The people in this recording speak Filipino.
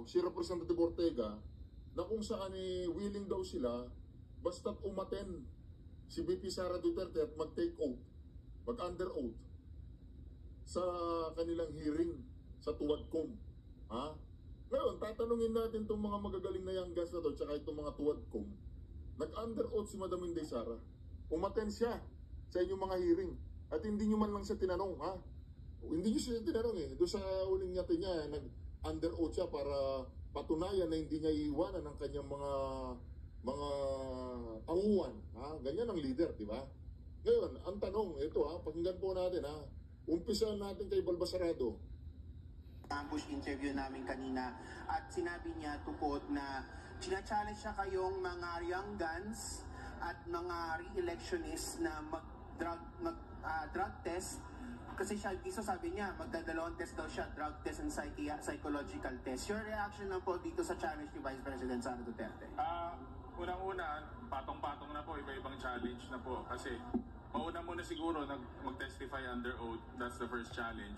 Si Representative Ortega na kung saan willing daw sila basta't umaten si VP Sara Duterte at mag-take oath, mag-under oath sa kanilang hearing sa Tuwadcom. Ha? Ngayon, tatanungin natin itong mga magagaling na young guys na to tsaka itong mga Tuwadcom. Nag-under oath si Madam Inday Sara. Umaten siya sa inyong mga hearing at hindi nyo man lang siya tinanong, ha? Hindi nyo siya tinanong Doon sa uling natin niya, nag-under oath siya para patunayan na hindi niya iiwanan ng kanyang mga tauhan. Ha? Ganyan ang leader, di ba? Ngayon, ang tanong, ito pakinggan po natin umpisahan natin kay Balbasarado. Ambush interview namin kanina at sinabi niya tukod na sina-challenge siya kayong mga young guns at mga re-electionists na mag-drug test kasi siya dito sabi niya magdadalawang test daw siya, drug test and psychological test. Your reaction lang po dito sa challenge ni Vice President Sara Duterte? Unang-una, patong-patong na po, iba-ibang challenge na po kasi mauna muna siguro mag-testify under oath, that's the first challenge.